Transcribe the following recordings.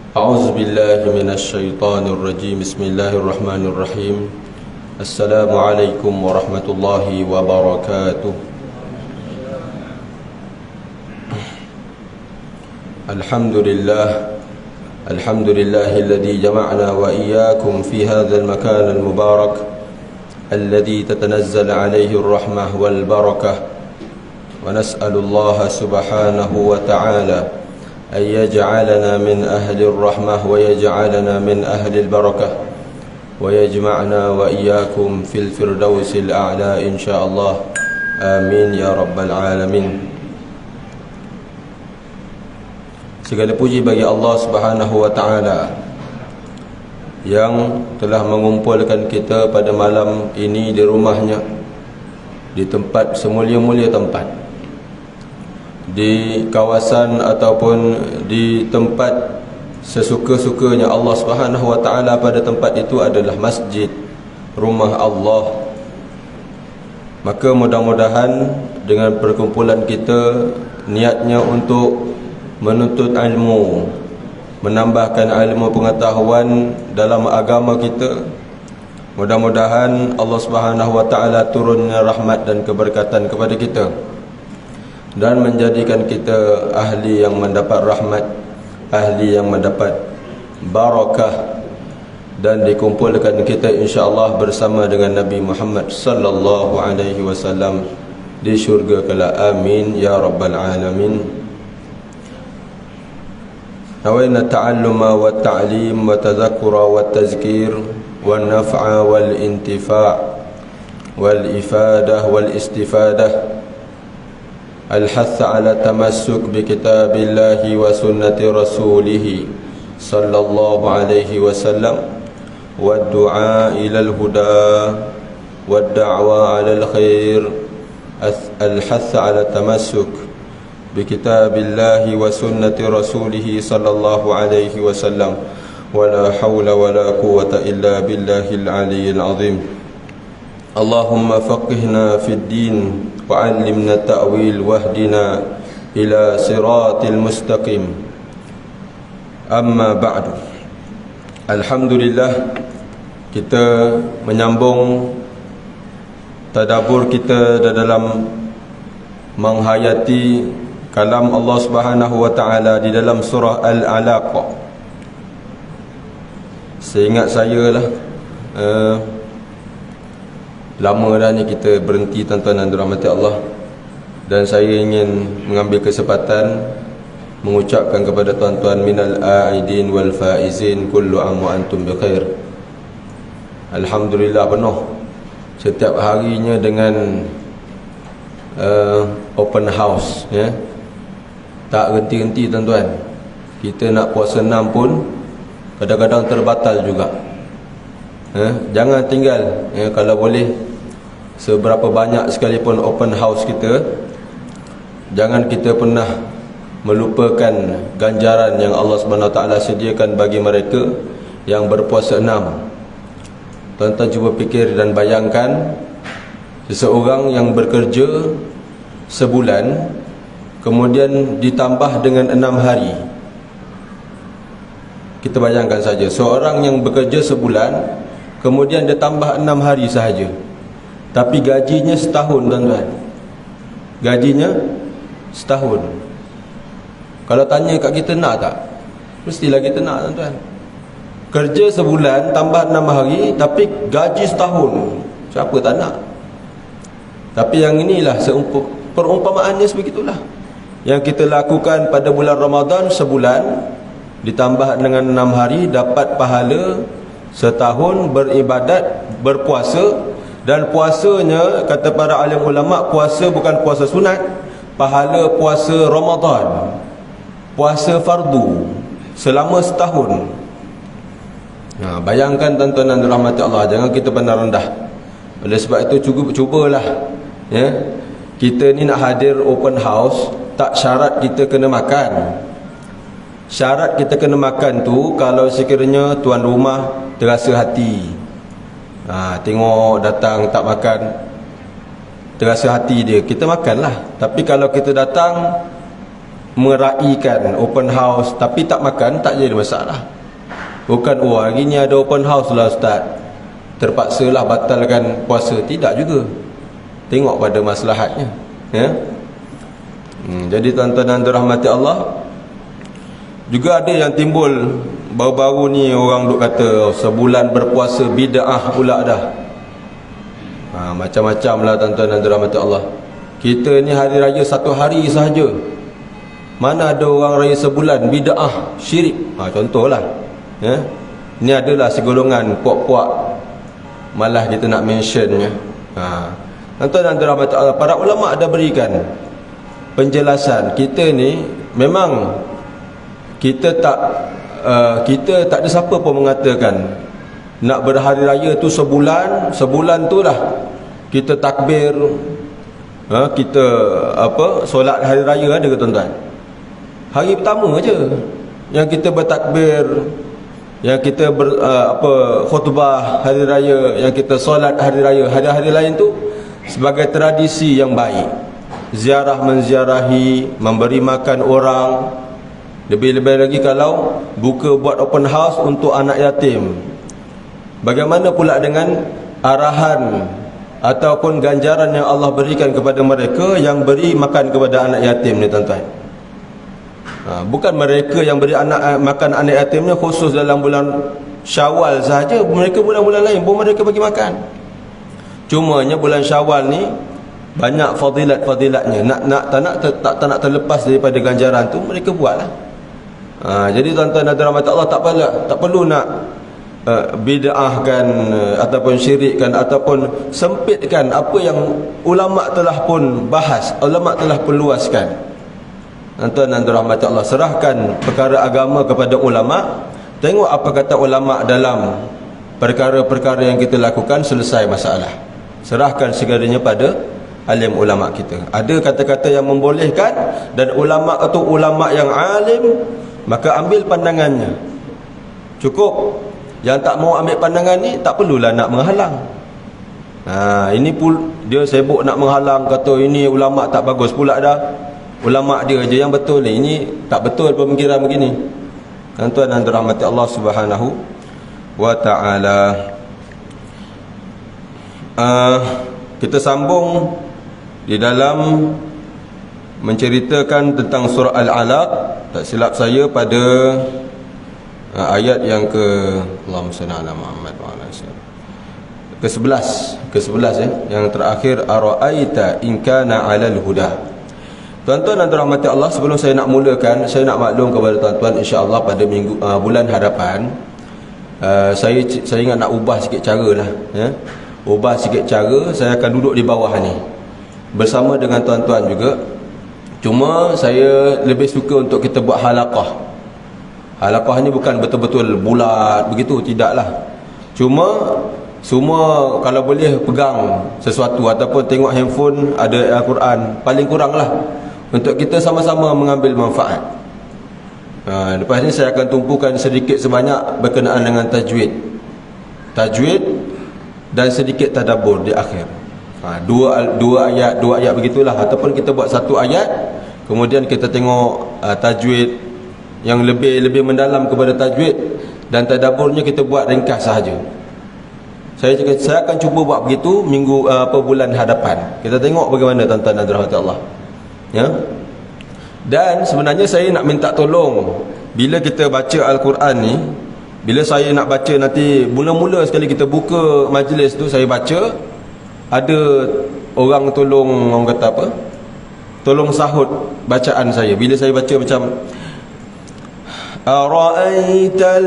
أعوذ بالله من الشيطان الرجيم. بسم الله الرحمن الرحيم. السلام عليكم ورحمة الله وبركاته. الحمد لله الذي جمعنا وإياكم في هذا المكان المبارك الذي تتنزل عليه الرحمة والبركة، ونسأل الله سبحانه وتعالى أن يجعلنا من أهل الرحمة ويجعلنا من أهل البركة ويجمعنا وإياكم في الفردوس الأعلى إن شاء الله. آمين يا رب العالمين. Segala puji bagi Allah Subhanahu wa Ta'ala yang telah mengumpulkan kita pada malam ini di rumahnya, di tempat semulia-mulia tempat, di kawasan ataupun di tempat sesuka-sukanya Allah Subhanahu wa Ta'ala. Pada tempat itu adalah masjid, rumah Allah. Maka mudah-mudahan dengan perkumpulan kita, niatnya untuk menuntut ilmu, menambahkan ilmu pengetahuan dalam agama kita, mudah-mudahan Allah Subhanahu wa Ta'ala turunnya rahmat dan keberkatan kepada kita dan menjadikan kita ahli yang mendapat rahmat, ahli yang mendapat barakah, dan dikumpulkan kita insya-Allah bersama dengan Nabi Muhammad sallallahu alaihi wasallam di syurga kelak. Amin ya rabbal alamin. نوينا التعلم والتعليم والتذكر والتذكير والنفع والانتفاع والإفادة والاستفادة، الحث على التمسك بكتاب الله وسنة رسوله صلى الله عليه وسلم، والدعاء إلى الهدى والدعوة على الخير، الحث على التمسك بكتاب الله وسنة رسوله صلى الله عليه وسلم، ولا حول ولا قوة إلا بالله العلي العظيم. اللهم فقهنا في الدين وعلمنا التأويل واهدنا إلى صراط المستقيم. أما بعد، Alhamdulillah, kita menyambung tadabbur kita dalam menghayati kalam Allah Subhanahu wa Ta'ala di dalam surah Al-Alaq. Seingat saya lah, lama dah ni kita berhenti, tuan-tuan dan dirahmati Allah. Dan saya ingin mengambil kesempatan mengucapkan kepada tuan-tuan, minal a'idin wal faizin, kullu am wa antum bi khair. Alhamdulillah penuh setiap harinya dengan open house, ya. Tak henti-henti tuan-tuan. Kita nak puasa 6 pun kadang-kadang terbatal juga. Jangan tinggal, ya, kalau boleh seberapa banyak sekalipun open house kita, jangan kita pernah melupakan ganjaran yang Allah Subhanahu Wa Taala sediakan bagi mereka yang berpuasa 6. Tuan-tuan cuba fikir dan bayangkan, seseorang yang bekerja sebulan kemudian ditambah dengan 6 hari. Kita bayangkan saja, seorang yang bekerja sebulan kemudian dia tambah 6 hari sahaja, tapi gajinya setahun, tuan-tuan. Gajinya setahun. Kalau tanya kat kita, nak tak? Mestilah kita nak, tuan-tuan. Kerja sebulan tambah 6 hari tapi gaji setahun, siapa tak nak? Tapi yang inilah perumpamaannya sebegitulah yang kita lakukan pada bulan Ramadan. Sebulan ditambah dengan 6 hari dapat pahala setahun beribadat, berpuasa. Dan puasanya, kata para alim ulama, puasa bukan puasa sunat, pahala puasa Ramadan, puasa fardu selama setahun. Bayangkan tuan-tuan dan dirahmati Allah, jangan kita pandang rendah. Oleh sebab itu cubalah, ya, kita ni nak hadir open house, tak syarat kita kena makan. Syarat kita kena makan tu kalau sekiranya tuan rumah terasa hati. Tengok datang tak makan, terasa hati dia, kita makanlah. Tapi kalau kita datang meraikan open house tapi tak makan, tak jadi masalah. Bukan hari ni ada open house lah ustaz, terpaksalah batalkan puasa. Tidak juga, tengok pada maslahatnya, ya. Jadi tuan-tuan dan dirahmati Allah, juga ada yang timbul baru-baru ni, orang duk kata sebulan berpuasa bid'ah pula dah. Macam-macam lah tuan-tuan dan dirahmati Allah. Kita ni hari raya satu hari sahaja, mana ada orang raya sebulan bid'ah, syirik. Contohlah, ya. Ini adalah segolongan puak-puak, malah kita nak mentionnya. Tuan-tuan dan dirahmati Allah, para ulama ada berikan penjelasan. Kita ni memang kita tak ada siapa pun mengatakan nak berhari raya tu sebulan tu lah kita takbir, kita solat hari raya. Ada ke tuan-tuan? Hari pertama aja yang kita bertakbir, yang kita khutbah hari raya, yang kita solat hari raya. Hari-hari lain tu sebagai tradisi yang baik, ziarah menziarahi, memberi makan orang. Lebih-lebih lagi kalau buka buat open house untuk anak yatim. Bagaimana pula dengan arahan ataupun ganjaran yang Allah berikan kepada mereka yang beri makan kepada anak yatim ni tuan-tuan. Bukan mereka yang beri makan anak yatimnya khusus dalam bulan Syawal sahaja, mereka bulan-bulan lain pun mereka bagi makan. Cumanya bulan Syawal ni banyak fadilat-fadilatnya. Tak nak terlepas daripada ganjaran tu, mereka buatlah. Jadi tuan-tuan dan dirahmati Allah, tak perlu nak bid'ahkan ataupun syirikkan ataupun sempitkan apa yang ulama telah pun bahas, ulama telah pun luaskan. Tuan-tuan dan dirahmati Allah, serahkan perkara agama kepada ulama. Tengok apa kata ulama dalam perkara-perkara yang kita lakukan, selesai masalah. Serahkan segalanya pada alim ulama kita. Ada kata-kata yang membolehkan dan ulama atau ulama yang alim, maka ambil pandangannya, cukup. Yang tak mau ambil pandangan ni, tak perlulah nak menghalang. Ini pun dia sibuk nak menghalang, kata ini ulama tak bagus pula dah. Ulama dia je yang betul ni. Ini tak betul pemikiran begini. Tuan-tuan dan dirahmati Allah Subhanahu wa ta'ala. Kita sambung di dalam menceritakan tentang surah Al-Alaq. Tak silap saya pada ayat yang Allahumma salli ala Muhammad wa ala ke-11 ya, yang terakhir, ara'aita in kana 'alal huda. Tuan-tuan dan dirahmati Allah, sebelum saya nak mulakan, saya nak maklum kepada tuan-tuan, insya-Allah pada bulan hadapan saya ingat nak ubah sikit cara lah, ya. Ubah sikit cara, saya akan duduk di bawah ni bersama dengan tuan-tuan juga. Cuma saya lebih suka untuk kita buat halaqah. Halaqah ni bukan betul-betul bulat begitu, tidaklah. Cuma semua kalau boleh pegang sesuatu ataupun tengok handphone ada Al-Quran, paling kurang lah, untuk kita sama-sama mengambil manfaat. Lepas ni saya akan tumpukan sedikit sebanyak berkenaan dengan tajwid dan sedikit tadabbur di akhir. Dua ayat begitulah, ataupun kita buat satu ayat, kemudian kita tengok tajwid yang lebih mendalam kepada tajwid, dan tadabburnya kita buat ringkas sahaja. Saya akan cuba buat begitu bulan hadapan. Kita tengok bagaimana tuan-tuan dan dirahmati Allah, ya. Dan sebenarnya saya nak minta tolong, bila kita baca Al-Quran ni, bila saya nak baca nanti, mula-mula sekali kita buka majlis tu, saya baca, ada orang tolong, orang kata apa, tolong sahut bacaan saya. Bila saya baca macam Ara'aita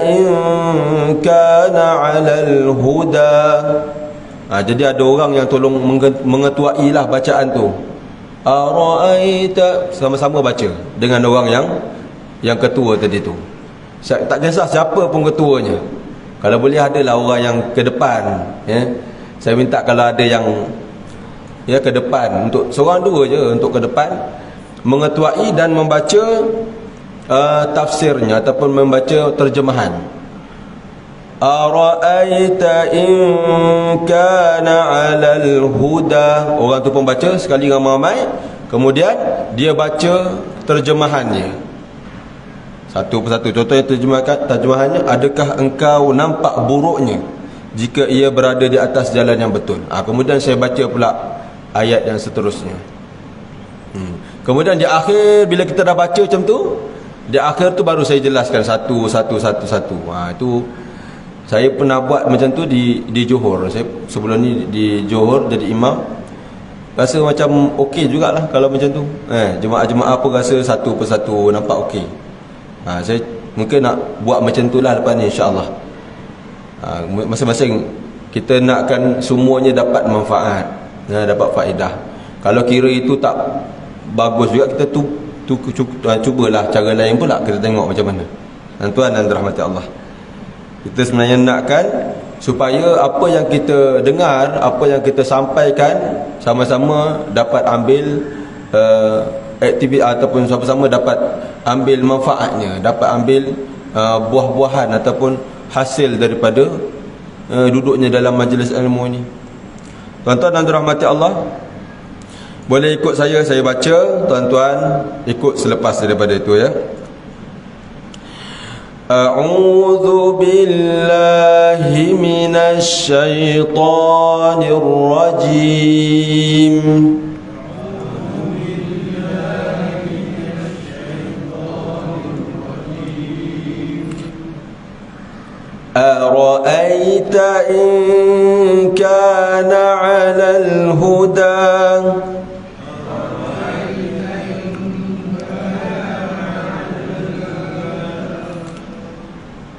in kana 'alal huda. Jadi ada orang yang tolong mengetuai lah bacaan tu. Ara'aita, sama-sama baca dengan orang yang ketua tadi tu. Tak kisah siapa pun ketuanya. Kalau boleh adalah orang yang ke depan, ya. Saya minta kalau ada yang ke depan, untuk seorang dua je untuk ke depan, mengetuai dan membaca tafsirnya ataupun membaca terjemahan. Ara'aita in kana 'alal huda. Orang tu pun baca sekali ramai-ramai, Kemudian dia baca terjemahannya satu persatu. Contohnya terjemahannya, adakah engkau nampak buruknya jika ia berada di atas jalan yang betul. Kemudian saya baca pula ayat yang seterusnya. Kemudian di akhir, bila kita dah baca macam tu, di akhir tu baru saya jelaskan satu. Itu saya pernah buat macam tu di Johor. Saya sebelum ni di Johor jadi imam. Rasa macam okey jugalah kalau macam tu. Jemaah-jemaah pun rasa satu persatu nampak okey. Saya mungkin nak buat macam tu lah lepas ni, insya-Allah. Masing-masing kita nakkan semuanya dapat manfaat, dapat faedah. Kalau kira itu tak bagus juga, kita cubalah cara lain pula, kita tengok macam mana. Tuan dan rahmati Allah, kita sebenarnya nakkan supaya apa yang kita dengar, apa yang kita sampaikan, sama-sama dapat ambil aktiviti ataupun sama-sama dapat ambil manfaatnya, dapat ambil buah-buahan ataupun hasil daripada duduknya dalam majlis ilmu ini. Tuan-tuan dan dirahmati Allah, boleh ikut saya baca, tuan-tuan ikut selepas daripada itu ya. A'udzu billahi minasy syaithanir rajim. أرأيت إن كان على الهدى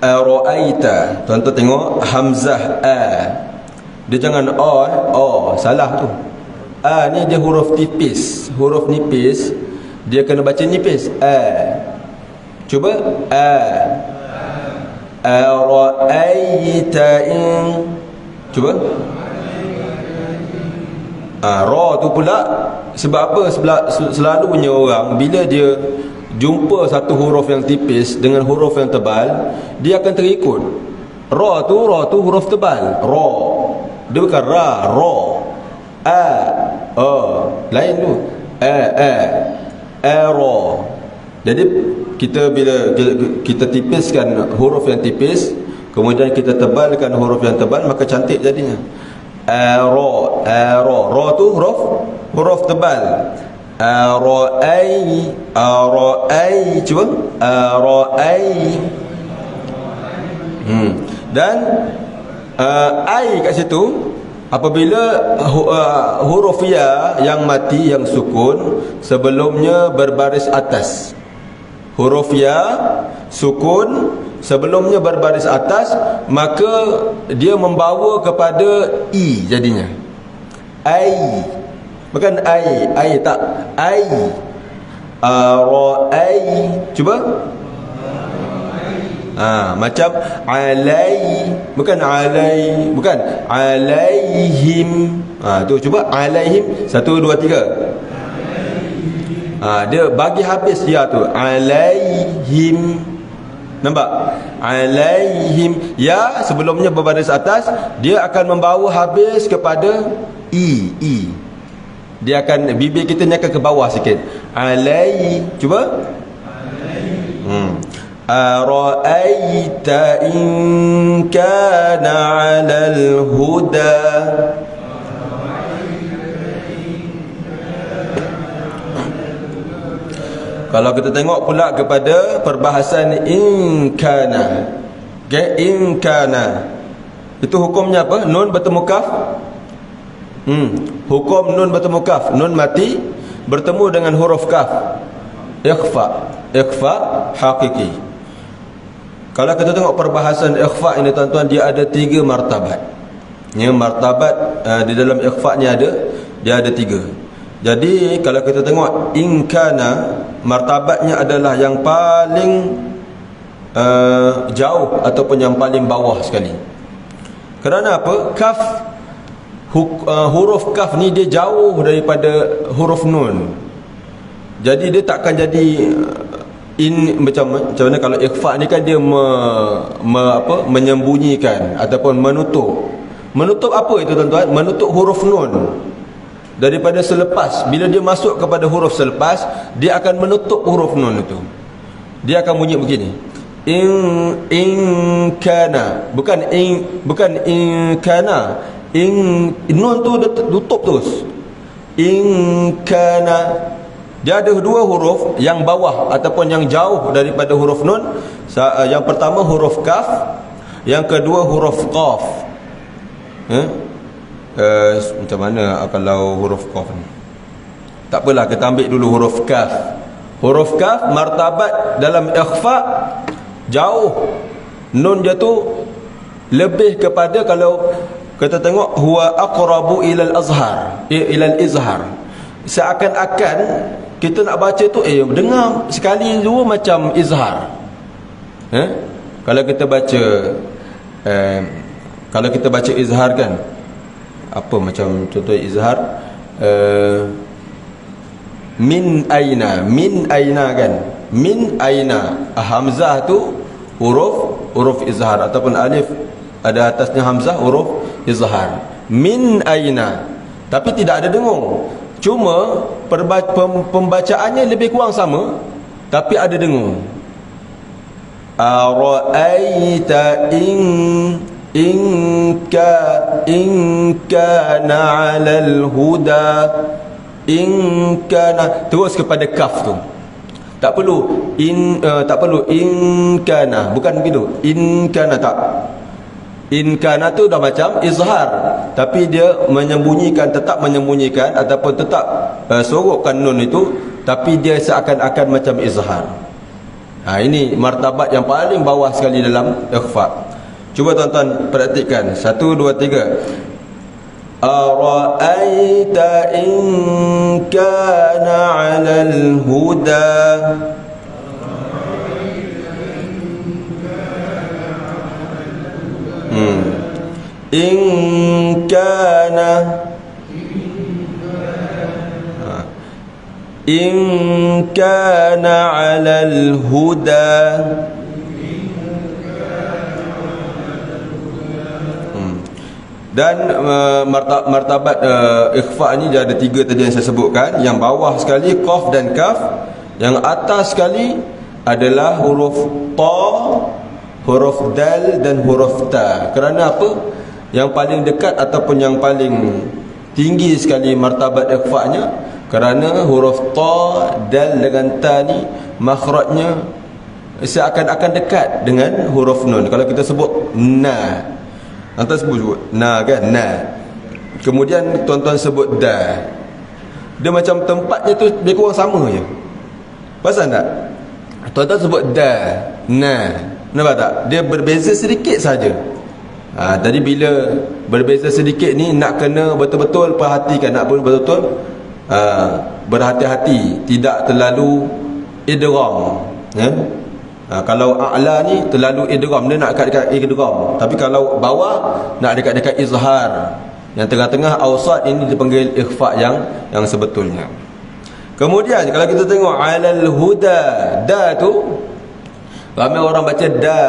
Ara'aita. Tuan-tuan tengok hamzah a. Dia jangan o, salah tu. A ni dia huruf tipis. Huruf nipis dia kena baca nipis. A. Cuba a. Ara'aita in. Cuba. Ra tu pula sebab apa? Selalunya orang bila dia jumpa satu huruf yang tipis dengan huruf yang tebal, dia akan terikut. Ra tu huruf tebal. Ra. Dia bukan ra, ra. Lain tu. Ra. Jadi kita bila kita tipiskan huruf yang tipis, kemudian kita tebalkan huruf yang tebal, maka cantik jadinya. Ra tu huruf tebal. Ara'ai, cuba ara'ai. Dan ai kat situ apabila huruf ya yang mati, yang sukun, sebelumnya berbaris atas. Huruf ya sukun sebelumnya berbaris atas, maka dia membawa kepada i jadinya. Ai. Bukan ai tak. Ai. Ra'ai. Cuba. Macam alai. Bukan alai. Bukan alaihim. Tu cuba alaihim. 1, 2, 3. Dia bagi habis dia tu. Alaihim. Nampak? Alaihim. Ya sebelumnya berbaris atas, dia akan membawa habis kepada i. Dia akan, bibir kita ni akan ke bawah sikit. Alai. Cuba. Ara'aita in kana 'alal huda. Kalau kita tengok pula kepada perbahasan in kana. In kana. Itu hukumnya apa? Nun bertemu kaf. Hukum nun bertemu kaf, nun mati bertemu dengan huruf kaf, ikhfa hakiki. Kalau kita tengok perbahasan ikhfa ini tuan-tuan, dia ada 3 martabat. Martabat di dalam ikhfa ni dia ada 3. Jadi kalau kita tengok in kana, martabatnya adalah yang paling jauh ataupun yang paling bawah sekali. Kerana apa? Kaf, huruf kaf ni dia jauh daripada huruf nun. Jadi dia takkan jadi macam mana kalau ikhfa ni kan dia menyembunyikan ataupun menutup. Menutup apa itu tuan-tuan? Menutup huruf nun. daripada selepas. Bila dia masuk kepada huruf selepas, dia akan menutup huruf nun itu. Dia akan bunyi begini. In kana, bukan in kana. Nun tu dia tutup terus. In kana. Dia ada dua huruf yang bawah ataupun yang jauh daripada huruf nun. Yang pertama huruf kaf, yang kedua huruf qaf. Macam mana kalau huruf qaf ni? Tak apalah, kita ambil dulu huruf kaf. Huruf kaf martabat dalam ikhfa jauh. Nun dia tu lebih kepada, kalau kita tengok, huwa aqrabu ilal azhar, ilal izhar. Seakan-akan kita nak baca tu dengar sekali dua macam izhar. Kalau kita baca kalau kita baca izhar kan, apa macam contoh izhar, min aina kan, min aina, hamzah tu huruf izhar ataupun alif ada atasnya hamzah, huruf izhar. Min aina, tapi tidak ada dengung. Cuma pembacaannya lebih kurang sama, tapi ada dengung. Ara'aita in kana 'alal huda, in kana, terus kepada kaf tu. Tak perlu in kana, bukan begitu. In kana tak. In kana tu dah macam izhar, tapi dia tetap menyembunyikan ataupun tetap sorokkan nun itu, tapi dia seakan-akan macam izhar. Ini martabat yang paling bawah sekali dalam ikhfa. Cuba tuan-tuan praktikkan. 1, 2, 3. Ara'aita in kana 'alal huda. In kana in kana 'alal huda. Dan martabat ikhfa ni dia ada 3 tadi yang saya sebutkan. Yang bawah sekali qaf dan kaf, yang atas sekali adalah huruf ta, huruf dal dan huruf ta. Kerana apa? Yang paling dekat ataupun yang paling tinggi sekali martabat ikhfa-nya, kerana huruf ta, dal dengan ta ni makhrajnya seakan-akan dekat dengan huruf nun. Kalau kita sebut na, tuan-tuan sebut na kan, na. Kemudian tuan-tuan sebut da, dia macam tempatnya tu lebih kurang sama je. Pasal tak? Tuan-tuan sebut da, na, nampak tak? Dia berbeza sedikit saja. Tadi bila berbeza sedikit ni, nak kena betul-betul perhatikan, nak betul-betul berhati-hati, tidak terlalu idgham. Kalau a'la ni terlalu idgham, dia nak dekat-dekat idgham. Tapi kalau bawah nak dekat-dekat izhar. Yang tengah-tengah awsat ini dipanggil ikhfa yang sebetulnya. Kemudian kalau kita tengok 'alal huda, da tu ramai orang baca da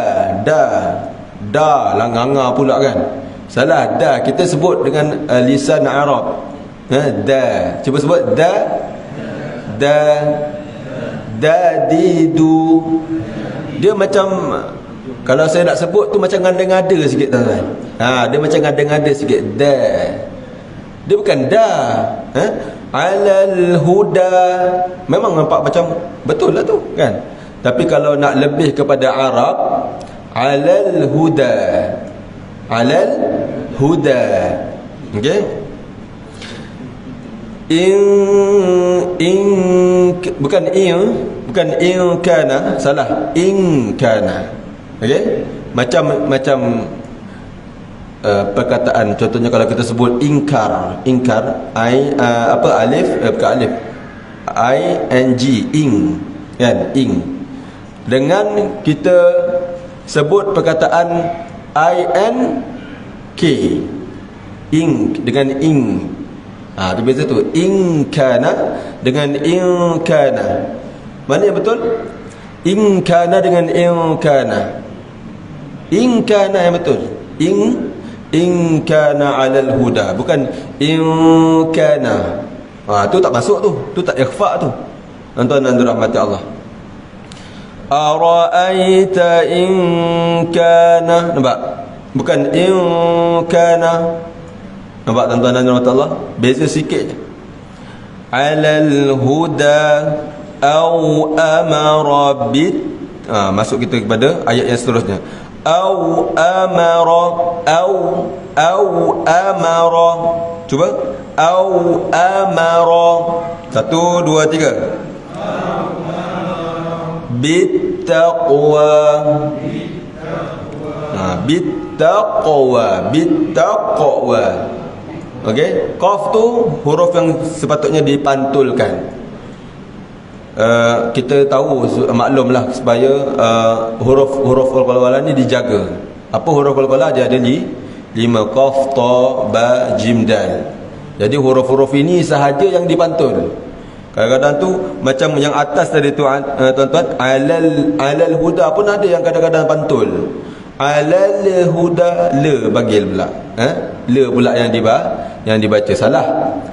lah, nganga pula kan. Salah, da kita sebut dengan lisan Arab. Da, cuba sebut dadidu. Dia macam, kalau saya nak sebut tu macam ngada-ngada sikit tuan-tuan. Dia macam ngada-ngada sikit. Da, dia bukan da. Alal huda, memang nampak macam betul lah tu kan. Tapi kalau nak lebih kepada Arab, alal huda, alal huda. Okey. Bukan in kana, salah. In kana. Okey? Macam perkataan, contohnya kalau kita sebut ingkar, alif, bukan alif, ing, kan, ing. Dengan kita sebut perkataan ing dengan ing. Itu beza tu. In kana dengan in kana. Mana yang betul? In kana dengan in kana. In kana yang betul. In kana 'alal huda, bukan in kana. Tu tak masuk tu. Tu tak ikhfa tu. Tuan-tuan dan dirahmati Allah. Ara'aita in kana. Nampak? Bukan in kana. Nampak tuan-tuan dan dirahmati Allah? Beza sikit je. Alal huda au amara bit. Masuk kita kepada ayat yang seterusnya. Au amara au amara. Cuba. Au amara. 1 2 3. Bittaqwa. Bittaqwa. Okey, qaf tu huruf yang sepatutnya dipantulkan. Kita tahu, maklumlah supaya huruf qalqalah ni dijaga. Apa huruf qalqalah? Dia ada 5, qaf, ta, ba, jim, dal. Jadi huruf-huruf ini sahaja yang dipantul. Kadang-kadang tu macam yang atas tadi tu, tuan-tuan, alal huda pun ada yang kadang-kadang pantul. Alal huda, le bagil pula. Le pula yang dibaca salah.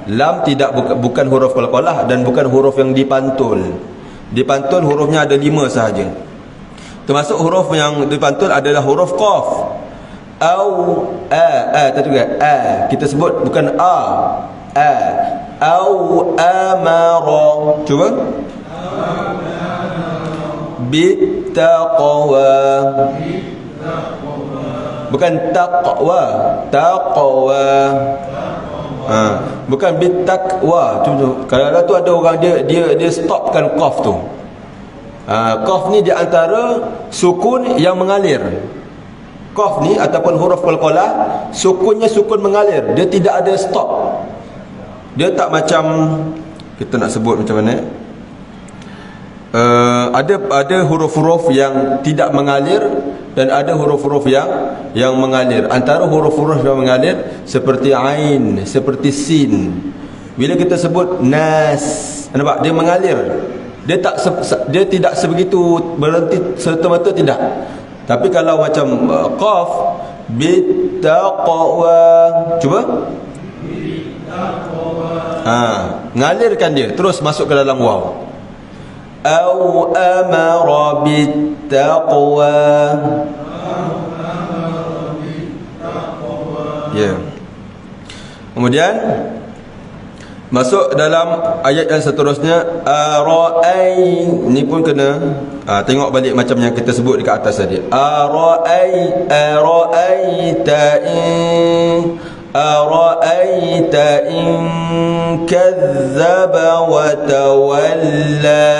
Lam tidak, bukan huruf qalqalah dan bukan huruf yang dipantul. Dipantul hurufnya ada 5 sahaja. Termasuk huruf yang dipantul adalah huruf qaf. Au tadi juga kita sebut bukan au amara. Cuba. Bittaqwa. Bukan taqwa. Bukan bittaqwa. Kadang-kadang tu ada orang dia stopkan qaf tu. Qaf ni di antara sukun yang mengalir. Qaf ni ataupun huruf qalqalah, sukunnya sukun mengalir. Dia tidak ada stop. Dia tak macam, kita nak sebut macam mana? Ada huruf-huruf yang tidak mengalir dan ada huruf-huruf yang mengalir. Antara huruf-huruf yang mengalir seperti ain, seperti sin. Bila kita sebut nas, nampak dia mengalir. Dia tidak sebegitu berhenti serta-merta, tidak. Tapi kalau macam qaf, bittaqwa. Cuba. Ngalirkan dia terus masuk ke dalam waw. Au amara bittaqwa. Ya. Kemudian masuk dalam ayat yang seterusnya, ara'ai. Ni pun kena tengok balik macam yang kita sebut dekat atas tadi. Ara'aita in kazzaba wa tawalla.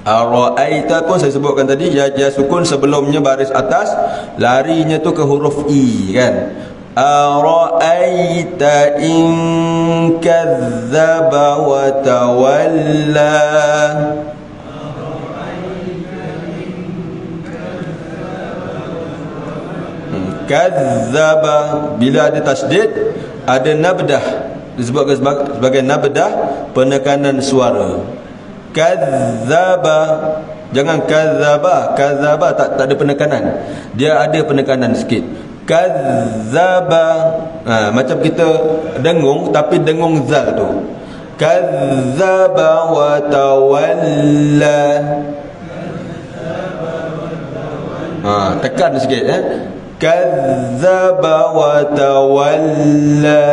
Ara'aita pun saya sebutkan tadi, dia sukun sebelumnya baris atas, larinya tu ke huruf i kan. Ara'aita in kazzaba wa tawalla. Kazzaba, bila ada tasdid, ada nabdah, disebutkan sebagai nabdah, penekanan suara. Kazzaba, jangan kazzaba. Kazzaba tak ada penekanan, dia ada penekanan sikit. Kazzaba, macam kita dengung tapi dengung zal tu. Kazzaba wa tawalla. Tekan sikit Kazzaba wa tawalla.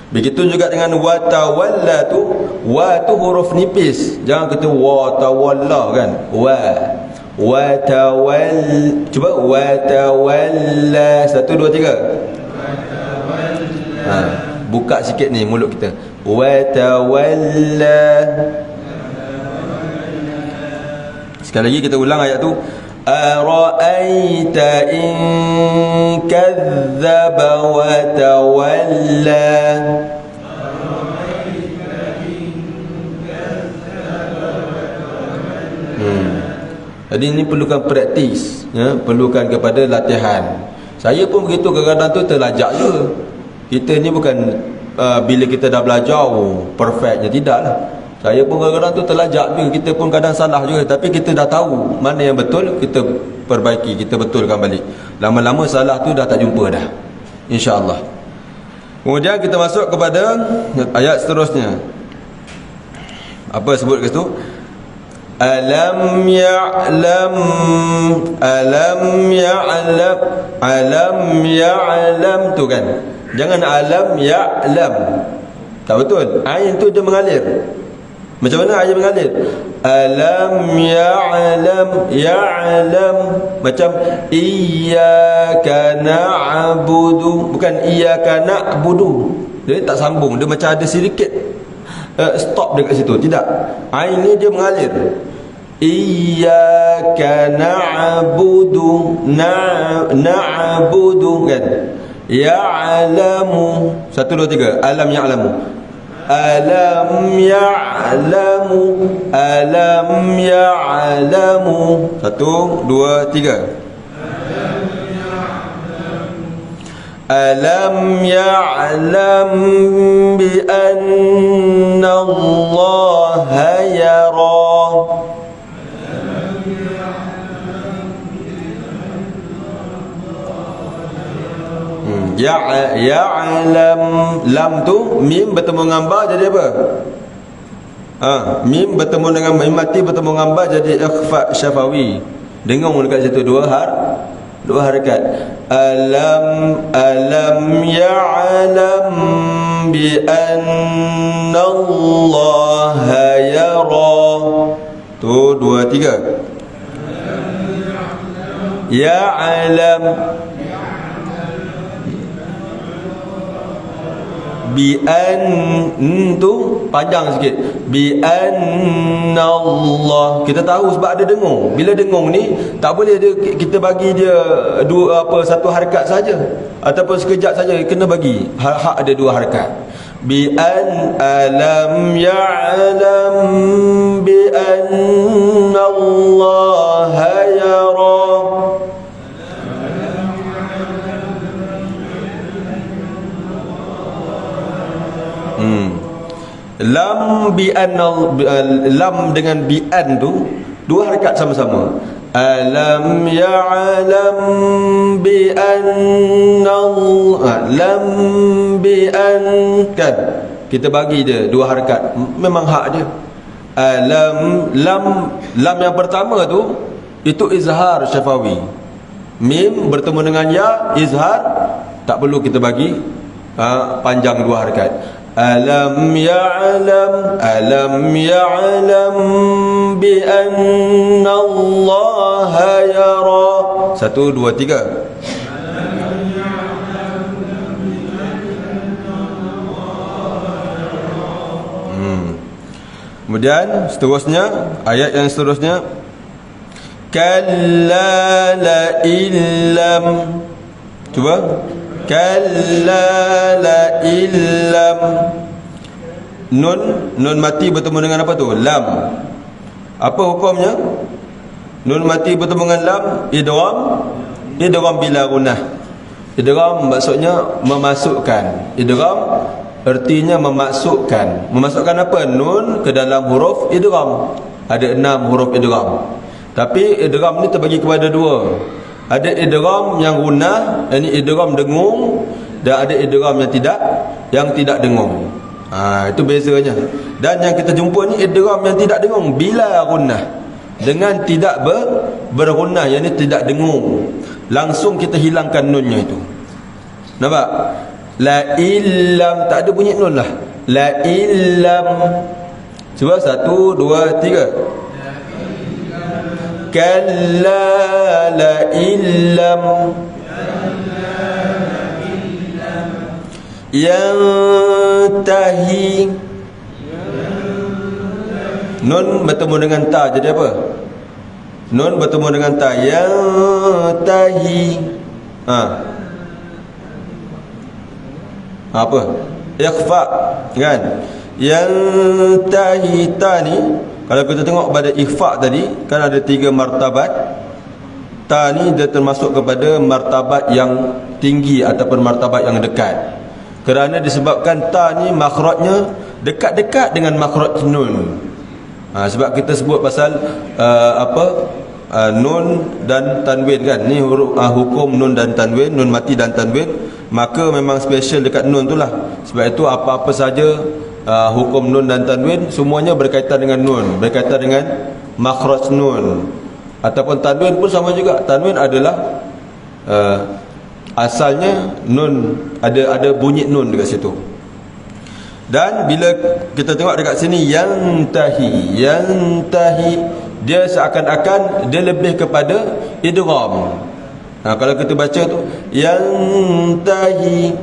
Begitu juga dengan wa tawalla tu. Wa tu huruf nipis, jangan kata wa tawalla kan. Wa tawall. Cuba wa tawalla. 1 2 3. Buka sikit ni mulut kita. Wa tawalla. Sekali lagi kita ulang ayat tu. Ara'aita in kazzaba wa tawalla. Jadi ini perlukan praktis, perlukan kepada latihan. Saya pun begitu, kadang-kadang tu terlajak je. Kita ni bukan bila kita dah belajar perfectnya, tidaklah. Saya pun kadang-kadang tu terlajak, kita pun kadang salah juga, tapi kita dah tahu mana yang betul, kita perbaiki, kita betulkan balik. Lama-lama salah tu dah tak jumpa dah, insya-Allah. Kemudian kita masuk kepada ayat seterusnya. Apa sebut ke situ? Alam ya'lam, alam ya'lam, alam ya'lam tu kan. Jangan alam ya'lam. Tak betul. Ain tu dia mengalir. Macam mana air mengalir? Alam ya'lam, ya'lam. Macam iyyaka na'budu, bukan iyyaka na'budu. Dia tak sambung, dia macam ada sedikit stop dekat situ. Tidak. Ain ni dia mengalir. Iyyaka na'budu, na'budu kan. Ya'lamu. 1 2 3. Alam ya'lamu. Alam ya'lamu, alam ya'lamu. 1 2 3. Alam ya'lam bi anna Allah yara. Ya'lam, lam tu mim bertemu dengan ba jadi apa? Mim bertemu dengan mim mati bertemu dengan ba jadi ikhfa syafawi. Dengung dekat situ dua harakat. Alam ya'lam bi anna Allah yara. Tu 2 3. Ya'lam bi an tu panjang sikit. Bi anna Allah. Kita tahu sebab ada dengung. Bila dengung ni tak boleh dia, kita bagi dia satu harakat saja ataupun sekejap saja, kena bagi hak ada 2 harakat. Bi an alam ya'lam bi anna Allah yara. Lam bi an, lam dengan bi an tu 2 harakat sama-sama. Alam ya'lam bi anna lam bi an kan. Kita bagi dia 2 harakat. Memang hak dia. Alam lam yang pertama tu itu izhar syafawi. Mim bertemu dengan ya izhar, tak perlu kita bagi panjang 2 harakat. Alam ya'lam, alam ya'lam bi anna Allah yara. 1 2 3. Kemudian seterusnya, ayat yang seterusnya, kalla la illam. Cuba. Kalla la illam. Nun mati bertemu dengan apa tu? Lam. Apa hukumnya? Nun mati bertemu dengan lam, idgham bila gunnah. Idgham maksudnya memasukkan. Idgham artinya memasukkan. Memasukkan apa? Nun ke dalam huruf idgham. Ada 6 huruf idgham. Tapi idgham ni terbagi kepada 2. Ada idgham yang gunnah, ini idgham dengung, dan ada idgham yang tidak dengung. Itu bezanya. Dan yang kita jumpa ni idgham yang tidak dengung bila gunnah, dengan tidak bergunnah, yang ini tidak dengung. Langsung kita hilangkan nunnya itu. Nampak? La illam, tak ada bunyi nun lah. La illam. Cuba 1 2 3. Kalla la illam yantahi. Nun bertemu dengan ta jadi apa? Nun bertemu dengan ta, yantahi. Apa? Ikhfa kan? Yantahi ta ni, kalau kita tengok pada ikhfa tadi, kan ada 3 martabat. Ta ni dia termasuk kepada martabat yang tinggi ataupun martabat yang dekat. Kerana disebabkan ta ni makhrajnya dekat-dekat dengan makhraj nun. Sebab kita sebut pasal nun dan tanwin kan. Ni huruf hukum nun dan tanwin, nun mati dan tanwin, maka memang special dekat nun tu lah. Sebab itu apa-apa saja hukum nun dan tanwin semuanya berkaitan dengan nun, berkaitan dengan makhraj nun. Ataupun tanwin pun sama juga. Tanwin adalah asalnya nun, ada bunyi nun dekat situ. Dan bila kita tengok dekat sini yantahi, dia seakan-akan dia lebih kepada idgham. Kalau kita baca tu yantahi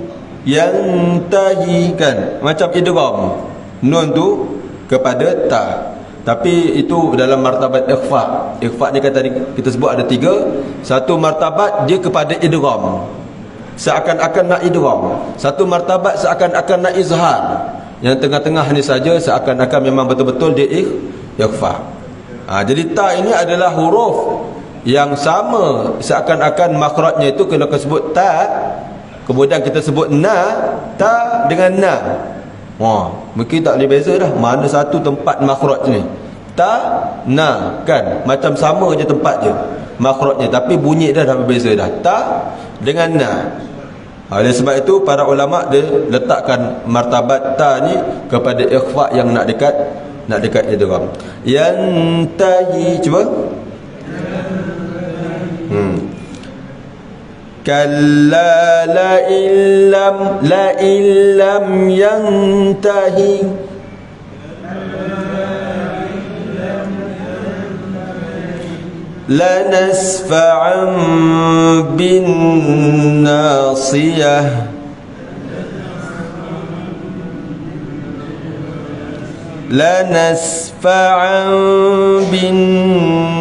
kan, macam idgham nun tu kepada ta. Tapi itu dalam martabat ikhfa. Ikhfa ni kan tadi kita sebut ada 3. Satu martabat dia kepada idgham, seakan-akan nak idgham. Satu martabat seakan-akan nak izhar. Yang tengah-tengah ni saja seakan-akan memang betul-betul dia ikhfa. Jadi ta ini adalah huruf yang sama, seakan-akan makhrajnya itu kalau kita sebut ta, kemudian kita sebut na, ta dengan na. Mungkin tak boleh beza dah mana satu tempat makhraj ni. Ta, na kan, macam sama je tempat je makhrajnya, tapi bunyi dah berbeza dah. Ta dengan na. Oleh sebab itu para ulama dia letakkan martabat ta ni kepada ikhfa yang nak dekat idgham. Yantahi, cuba. Kalla la illam yantahi lanasfa'an bin nasiyah lanasfa'an bin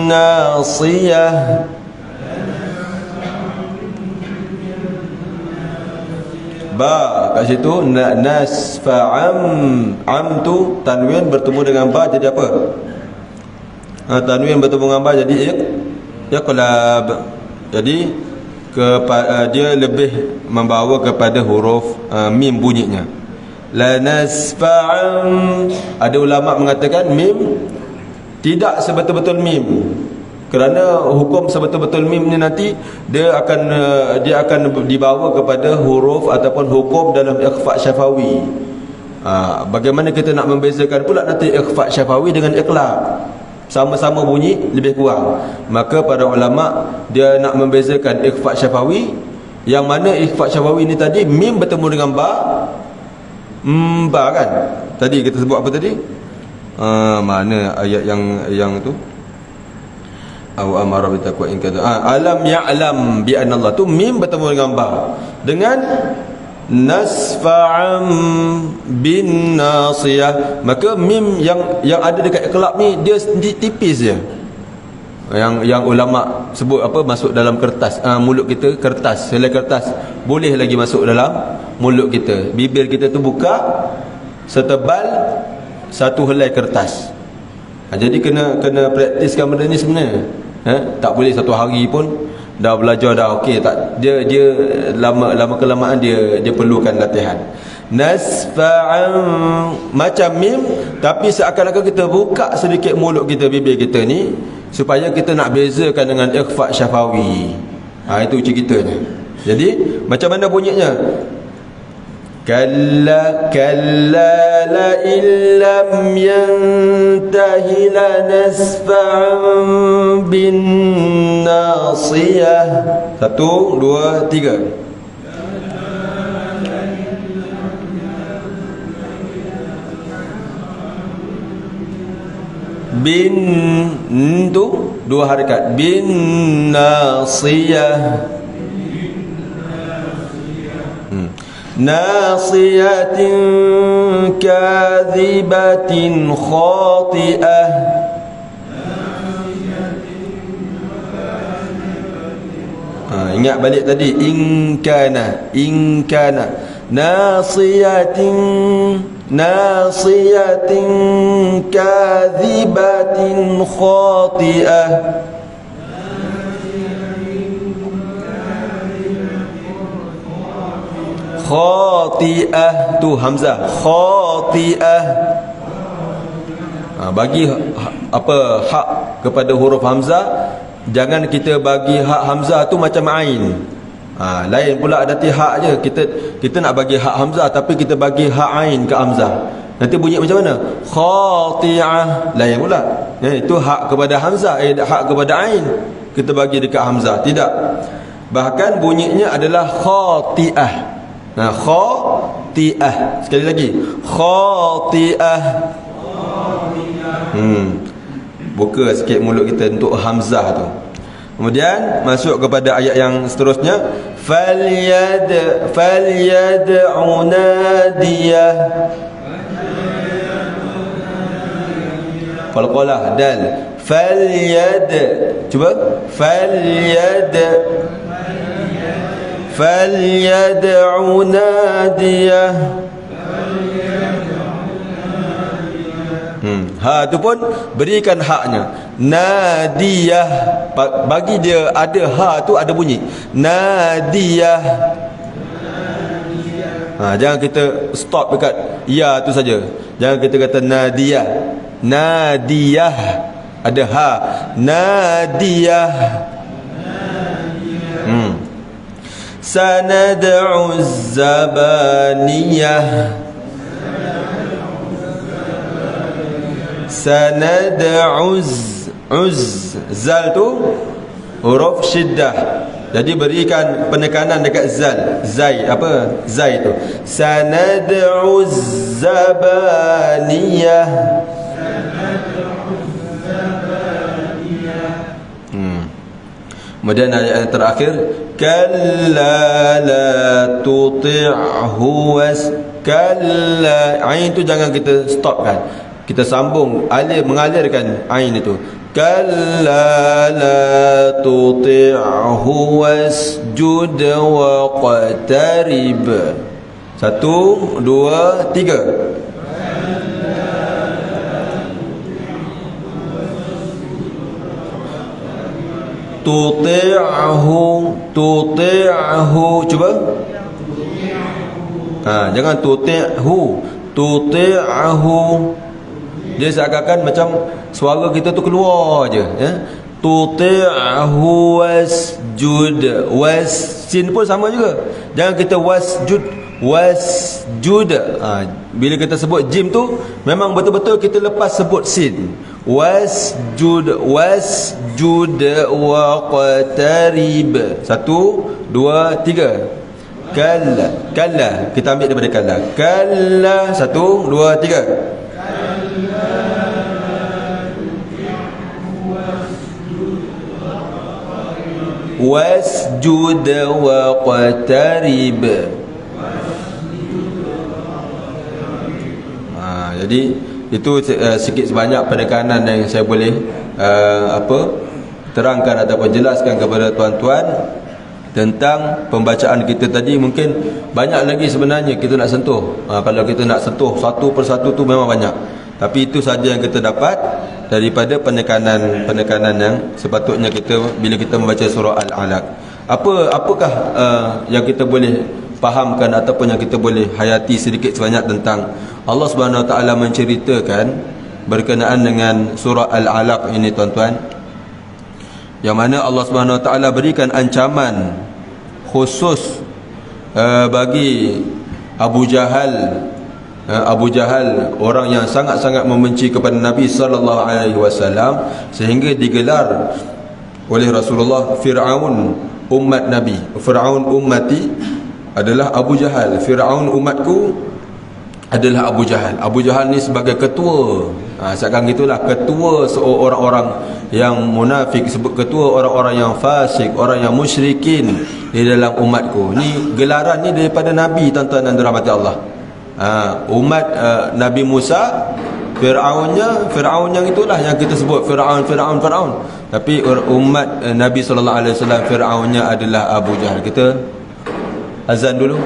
nasiyah. Ba kat situ nasfa'am, am tu tanwin bertemu dengan ba jadi apa? Tanwin bertemu dengan ba jadi iqlab. Jadi dia lebih membawa kepada huruf mim bunyinya. La nasfa'am, ada ulama mengatakan mim tidak sebetul-betul mim, kerana hukum sebetul-betul mim ni nanti dia akan dibawa kepada huruf ataupun hukum dalam ikhfa syafawi. Bagaimana kita nak membezakan pula nanti ikhfa syafawi dengan iqlab? Sama-sama bunyi lebih kurang. Maka para ulama dia nak membezakan ikhfa syafawi, yang mana ikhfa syafawi ni tadi mim bertemu dengan ba, ba kan. Tadi kita sebut apa tadi? Mana ayat yang tu? Aw amara bi taqwa in kada. Alam ya'lam bi anna Allah tu mim bertemu dengan ba. Dengan nasfa'am bin nasiyah, maka mim yang ada dekat iqlab ni dia tipis je. Yang ulama sebut apa, masuk dalam kertas, mulut kita, kertas, helai kertas boleh lagi masuk dalam mulut kita. Bibir kita tu buka setebal satu helai kertas. Jadi kena praktiskan benda ni sebenarnya. Tak boleh satu hari pun dah belajar dah okey tak. Dia lama kelamaan dia perlukan latihan. Nasfa'an macam mim, tapi seakan-akan kita buka sedikit mulut kita, bibir kita ni, supaya kita nak bezakan dengan ikhfa syafawi. Itu ceritanya. Jadi macam mana bunyinya? Kalla la illam yantahi lanasfa'an bin nasiyah. 1, 2, 3. Bin tu 2 harakat. Bin nasiyah. Nasiyatin kadhibatin khati'ah. Ingat balik tadi, in kana nasiyatin kadhibatin khati'ah. khati'ah tu hamzah, khati'ah. Bagi apa hak kepada huruf hamzah, jangan kita bagi hak hamzah tu macam ain. Lain pula ada hak je. Kita nak bagi hak hamzah tapi kita bagi hak ain ke hamzah. Nanti bunyi macam mana? Khati'ah. Lain pula. Itu hak kepada hamzah, hak kepada ain. Kita bagi dekat hamzah. Tidak. Bahkan bunyinya adalah khati'ah. Khati'ah. Sekali lagi. Khati'ah. Buka sikit mulut kita untuk hamzah tu. Kemudian masuk kepada ayat yang seterusnya, falyad'u nadiyah. Qalqalah dal. Cuba falyad'u nadiyah. Ha tu pun berikan haknya. Nadiyah, bagi dia ada ha tu ada bunyi. Nadiyah. Jangan kita stop dekat ya tu saja. Jangan kita kata nadiyah. Nadiyah ada ha. Nadiyah. Sanad'u zabaniyah. Sanad'u zal tu huruf syiddah. Jadi berikan penekanan dekat zal. Zai apa? Zai tu. Sanad'u zabaniyah. Kemudian ayat yang terakhir, kalla la tuti'hu kalla. Ain tu jangan kita stopkan. Kita sambung, mengalirkan ain itu. Kalla la tuti'hu wasjud wa qatarib. 1, 2, 3. Tuti'hu. Cuba. Jangan tuti'hu. Tuti'hu. Dia seakan-akan macam suara kita tu keluar je, ya. Tuti'hu wasjud. Sin pun sama juga. Jangan kita wasjud. Bila kita sebut jim tu memang betul-betul kita lepas sebut sin. Wasjud wa qatarib. 1, 2, 3. Kalla. Kita ambil daripada kalla. Kalla. 1, 2, 3. Wasjud wa qatarib. Jadi itu sikit sebanyak penekanan yang saya boleh terangkan ataupun jelaskan kepada tuan-tuan tentang pembacaan kita tadi. Mungkin banyak lagi sebenarnya kita nak sentuh. Kalau kita nak sentuh satu persatu tu memang banyak. Tapi itu saja yang kita dapat daripada penekanan yang sepatutnya kita bila kita membaca surah Al-Alaq. Apakah yang kita boleh fahamkan ataupun yang kita boleh hayati sedikit sebanyak tentang Allah Subhanahu Wa Taala menceritakan berkenaan dengan surah Al-Alaq ini, tuan-tuan, yang mana Allah Subhanahu Wa Taala berikan ancaman khusus bagi Abu Jahal. Abu Jahal, orang yang sangat-sangat membenci kepada Nabi sallallahu alaihi wasallam, sehingga digelar oleh Rasulullah Fir'aun umat Nabi. Fir'aun ummati adalah Abu Jahal. Fir'aun umatku adalah Abu Jahal. Abu Jahal ni sebagai ketua, seakan gitulah, ketua orang-orang yang munafik, ketua orang-orang yang fasik, orang yang musyrikin di dalam umatku. Ni gelaran ni daripada Nabi, tuan-tuan dan dirahmati Allah. Umat Nabi Musa, Fir'aun yang itulah yang kita sebut Fir'aun. Tapi umat Nabi sallallahu alaihi wasallam, Fir'aunnya adalah Abu Jahal. Kita azan dulu.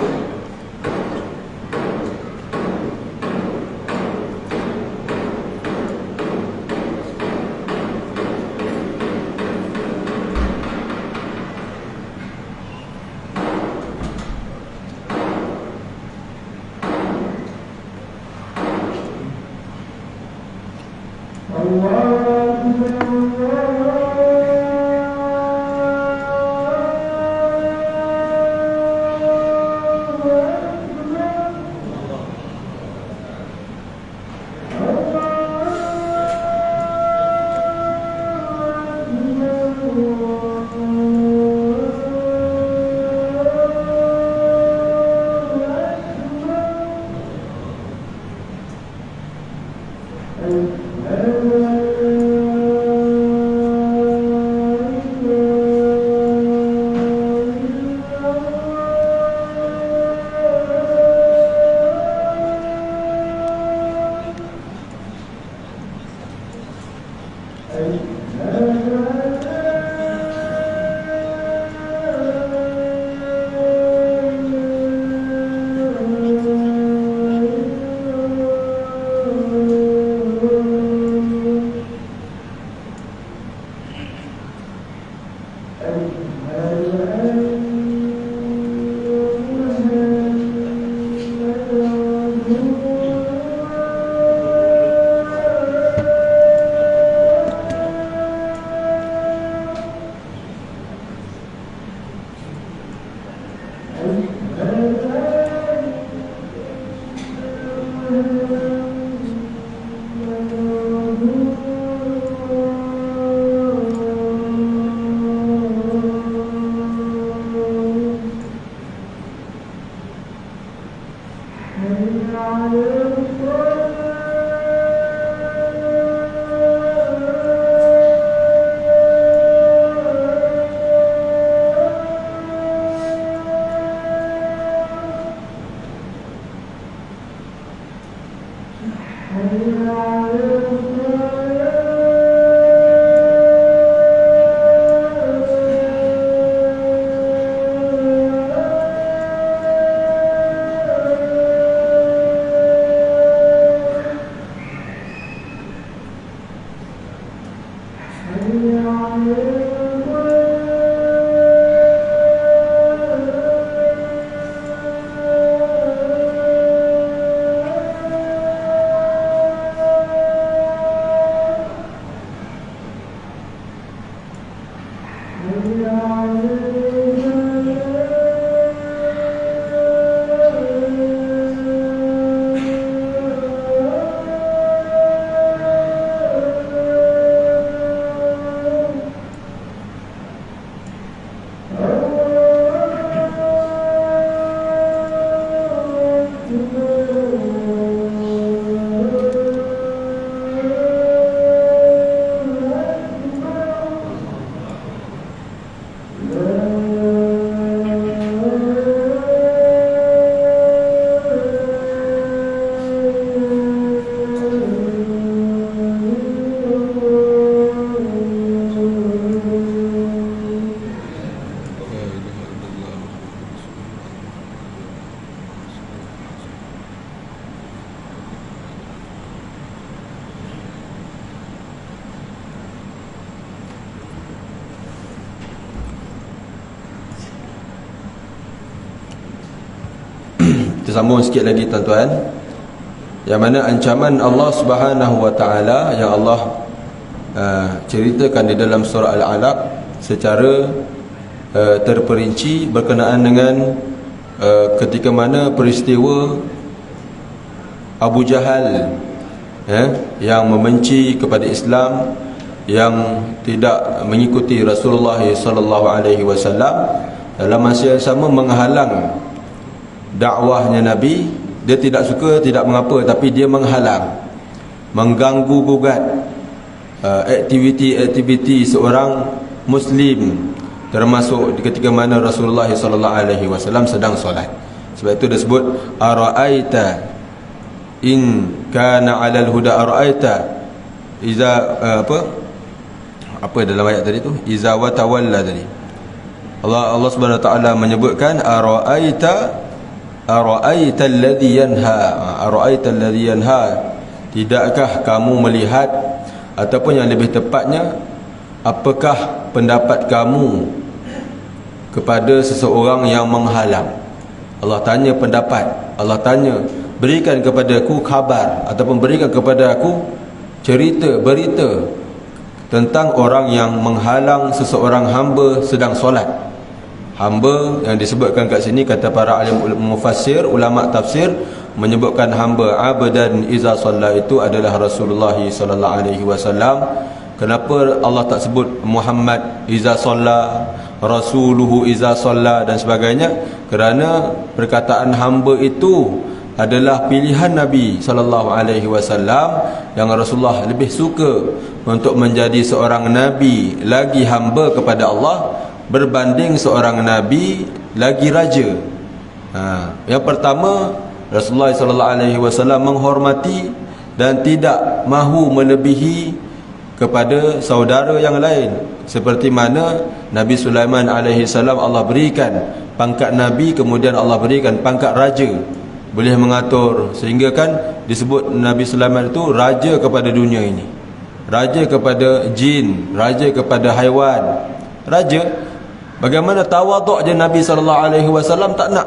Kita sambung sikit lagi tuan-tuan. Yang mana ancaman Allah Subhanahu wa taala yang Allah ceritakan di dalam surah Al-Alaq secara terperinci berkenaan dengan ketika mana peristiwa Abu Jahal yang membenci kepada Islam, yang tidak mengikuti Rasulullah sallallahu alaihi wasallam, dalam masa yang sama menghalang dakwahnya Nabi. Dia tidak suka, tidak mengapa, tapi dia menghalang, mengganggu gugat aktiviti seorang Muslim, termasuk ketika mana Rasulullah sallallahu alaihi wasallam sedang solat. Sebab itu disebut ara'aita in kana 'alal huda, ara'aita iza apa dalam ayat tadi tu, iza wa tawalla tadi. Allah Subhanahu wa taala menyebutkan ara'aita alladhi yanha, ara'aita alladhi yanha, tidakkah kamu melihat, ataupun yang lebih tepatnya, apakah pendapat kamu kepada seseorang yang menghalang? Allah tanya pendapat, Allah tanya berikan kepada aku khabar, ataupun berikan kepada aku cerita, berita tentang orang yang menghalang seseorang hamba sedang solat. Hamba yang disebutkan kat sini, kata para alim mufassir, ulama tafsir, menyebutkan hamba abdan iza shalla itu adalah Rasulullah sallallahu alaihi wasallam. Kenapa Allah tak sebut Muhammad iza shalla, rasuluhu iza shalla dan sebagainya? Kerana perkataan hamba itu adalah pilihan Nabi sallallahu alaihi wasallam, yang Rasulullah lebih suka untuk menjadi seorang nabi lagi hamba kepada Allah berbanding seorang nabi lagi raja. Yang pertama, Rasulullah sallallahu alaihi wasallam menghormati dan tidak mahu melebihi kepada saudara yang lain, seperti mana Nabi Sulaiman alaihi salam Allah berikan pangkat nabi, kemudian Allah berikan pangkat raja, boleh mengatur, sehingga kan disebut Nabi Sulaiman itu raja kepada dunia ini, raja kepada jin, raja kepada haiwan, raja. Bagaimana tawaduknya Nabi SAW tak nak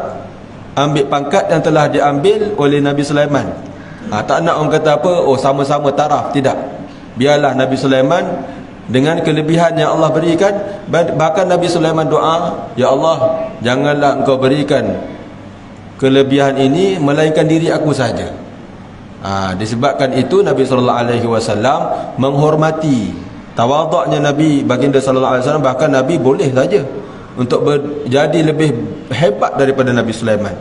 ambil pangkat yang telah diambil oleh Nabi Sulaiman. Tak nak orang kata apa, oh sama-sama taraf, tidak. Biarlah Nabi Sulaiman dengan kelebihan yang Allah berikan. Bahkan Nabi Sulaiman doa, ya Allah, janganlah engkau berikan kelebihan ini melainkan diri aku saja. Disebabkan itu Nabi SAW menghormati tawaduknya Nabi baginda SAW. Bahkan Nabi boleh saja untuk menjadi lebih hebat daripada Nabi Sulaiman.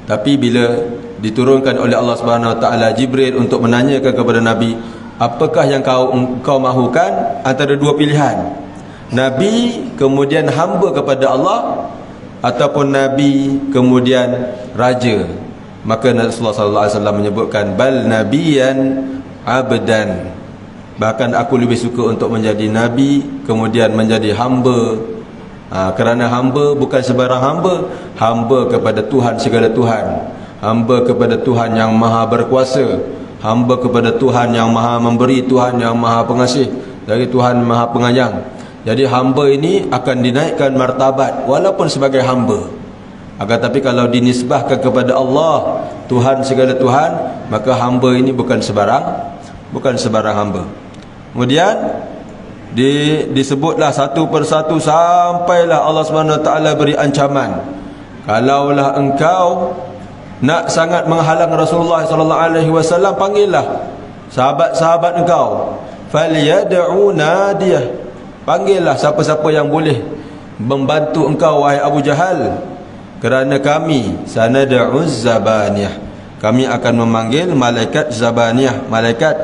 Tapi bila diturunkan oleh Allah Subhanahu Wa Taala Jibril untuk menanyakan kepada Nabi, apakah yang kau mahukan antara dua pilihan, Nabi kemudian hamba kepada Allah, ataupun Nabi kemudian raja? Maka Rasulullah SAW menyebutkan, bal nabiyan abdan, bahkan aku lebih suka untuk menjadi Nabi kemudian menjadi hamba. Kerana hamba bukan sebarang hamba, hamba kepada Tuhan segala Tuhan, hamba kepada Tuhan yang maha berkuasa, hamba kepada Tuhan yang maha memberi, Tuhan yang maha pengasih, dari Tuhan maha penyayang. Jadi hamba ini akan dinaikkan martabat walaupun sebagai hamba. Akan tapi kalau dinisbahkan kepada Allah, Tuhan segala Tuhan, maka hamba ini bukan sebarang hamba. Kemudian disebutlah satu persatu sampailah Allah Subhanahu Wa Taala beri ancaman, kalaulah engkau nak sangat menghalang Rasulullah sallallahu alaihi wasallam, panggillah sahabat-sahabat engkau, falyad'u nadiyah, panggillah siapa-siapa yang boleh membantu engkau wahai Abu Jahal, kerana kami sanad'u zabaniyah, kami akan memanggil malaikat zabaniyah. Malaikat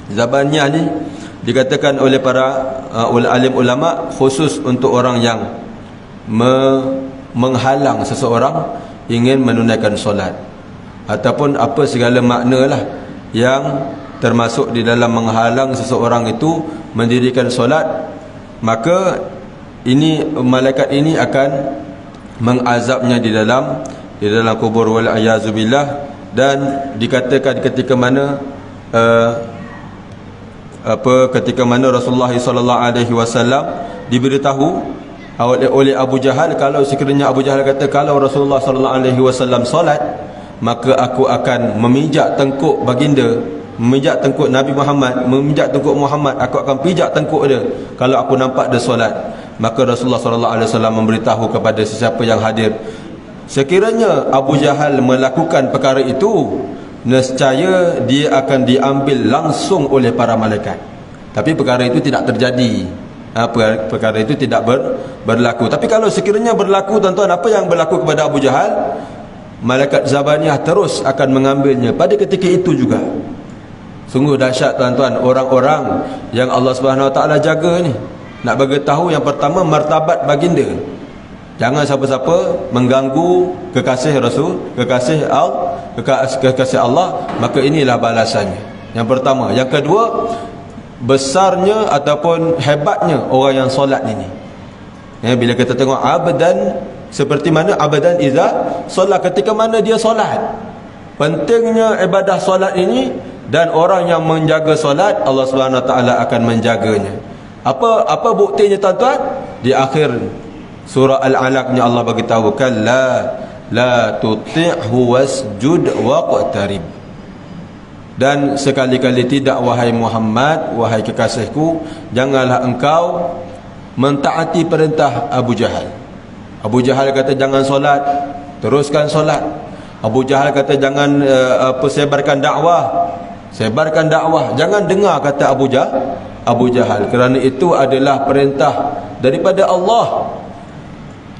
zabaniyah ni dikatakan oleh para alim ulama khusus untuk orang yang menghalang seseorang ingin menunaikan solat, ataupun apa segala makna lah yang termasuk di dalam menghalang seseorang itu mendirikan solat. Maka ini malaikat ini akan mengazabnya di dalam kubur, wal ayazubillah. Dan dikatakan ketika mana ketika mana Rasulullah SAW diberitahu oleh Abu Jahal, kalau sekiranya Abu Jahal kata, kalau Rasulullah SAW solat, maka aku akan memijak tengkuk baginda, memijak tengkuk Nabi Muhammad, memijak tengkuk Muhammad, aku akan pijak tengkuk dia kalau aku nampak dia solat. Maka Rasulullah SAW memberitahu kepada sesiapa yang hadir, sekiranya Abu Jahal melakukan perkara itu, nescaya dia akan diambil langsung oleh para malaikat. Tapi perkara itu tidak terjadi. Perkara itu tidak berlaku. Tapi kalau sekiranya berlaku, tuan-tuan, apa yang berlaku kepada Abu Jahal, malaikat Zabaniyah terus akan mengambilnya pada ketika itu juga. Sungguh dahsyat, tuan-tuan, orang-orang yang Allah Subhanahu Wa Taala jaga ni. Nak bagi tahu, yang pertama, martabat baginda. Jangan siapa-siapa mengganggu kekasih Rasul, kekasih Allah, maka inilah balasannya. Yang pertama. Yang kedua, besarnya ataupun hebatnya orang yang solat ini. Bila kita tengok abdan, seperti mana abdan iza solat, ketika mana dia solat. Pentingnya ibadah solat ini, dan orang yang menjaga solat, Allah Subhanahu Wa Taala akan menjaganya. Apa buktinya, tuan-tuan? Di akhir surah Al-Alaq-nya Allah bagi tahu, kalla la tuti'hu wasjud waqtarib. Dan sekali-kali tidak, wahai Muhammad, wahai kekasihku, janganlah engkau mentaati perintah Abu Jahal. Abu Jahal kata jangan solat, teruskan solat. Abu Jahal kata jangan sebarkan dakwah, jangan dengar kata Abu Jahal, kerana itu adalah perintah daripada Allah.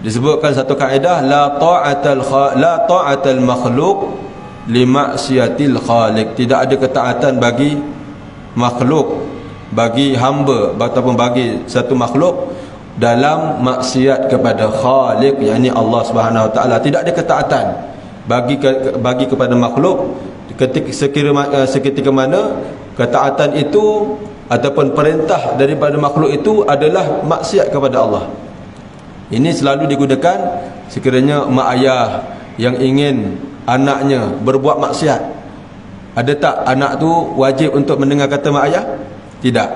Disebutkan satu kaedah, la ta'atal makhluq li maksiatil khaliq. Tidak ada ketaatan bagi makhluk, bagi hamba ataupun bagi satu makhluk dalam maksiat kepada khaliq, yakni Allah Subhanahu Wa Taala. Tidak ada ketaatan bagi kepada makhluk seketika mana ketaatan itu ataupun perintah daripada makhluk itu adalah maksiat kepada Allah. Ini selalu digunakan sekiranya mak ayah yang ingin anaknya berbuat maksiat. Ada tak anak tu wajib untuk mendengar kata mak ayah? Tidak.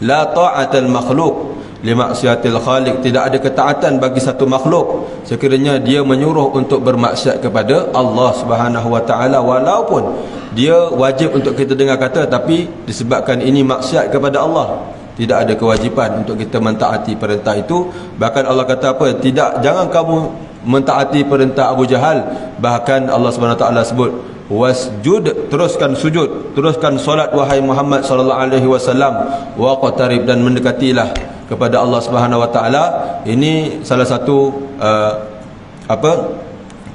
La ta'atal makhluq li maksiatil khaliq. Tidak ada ketaatan bagi satu makhluk sekiranya dia menyuruh untuk bermaksiat kepada Allah Subhanahu wa taala, walaupun dia wajib untuk kita dengar kata, tapi disebabkan ini maksiat kepada Allah, tidak ada kewajipan untuk kita mentaati perintah itu. Bahkan Allah kata apa? Tidak, jangan kamu mentaati perintah Abu Jahal. Bahkan Allah Subhanahu wa taala sebut wasjud, teruskan sujud, teruskan solat wahai Muhammad sallallahu alaihi wasallam, wa qatarib, dan mendekatilah kepada Allah Subhanahu wa taala. Ini salah satu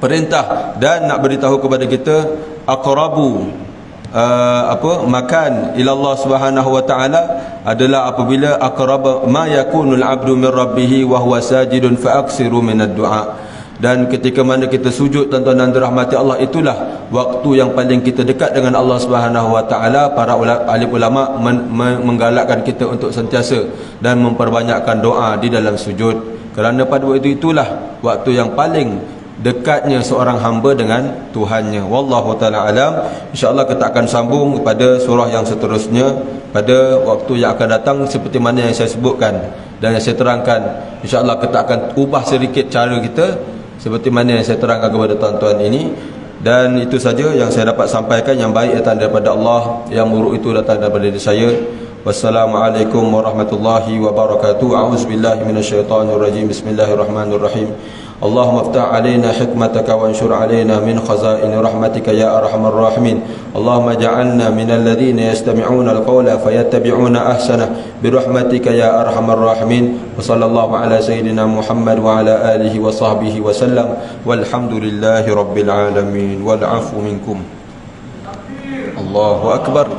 perintah, dan nak beritahu kepada kita aqrabu makan ila Allah Subhanahu wa taala adalah apabila aqrab ma yakunul abdu min rabbih wa huwa sajidun fa aksiru minad du'a. Dan ketika mana kita sujud, tuan-tuan dan dirahmati Allah, itulah waktu yang paling kita dekat dengan Allah Subhanahu wa taala. Para alim ulama menggalakkan kita untuk sentiasa dan memperbanyakkan doa di dalam sujud, kerana pada waktu itulah waktu yang paling dekatnya seorang hamba dengan Tuhannya. Wallahu taala alam. Insya-Allah kita akan sambung pada surah yang seterusnya pada waktu yang akan datang, seperti mana yang saya sebutkan dan yang saya terangkan. Insya-Allah kita akan ubah sedikit cara kita seperti mana yang saya terangkan kepada tuan-tuan ini. Dan itu saja yang saya dapat sampaikan. Yang baik datang daripada Allah, yang buruk itu datang daripada diri saya. Wassalamualaikum warahmatullahi wabarakatuh. A'udzubillahi minasyaitonirrajim. Bismillahirrahmanirrahim. Allahumma aftah alaina hikmataka wa anshur alaina min khazain rahmatika ya arhamar rahimin. Allahumma ja'alna minal ladzina yastami'una al-qawla fayattabi'una ahsana birahmatika ya arhamar rahimin. Wa sallallahu ala sayyidina Muhammad wa ala alihi wa sahbihi wa sallam. Walhamdulillahi rabbil alamin. Wal 'afwu minkum. Allahu akbar.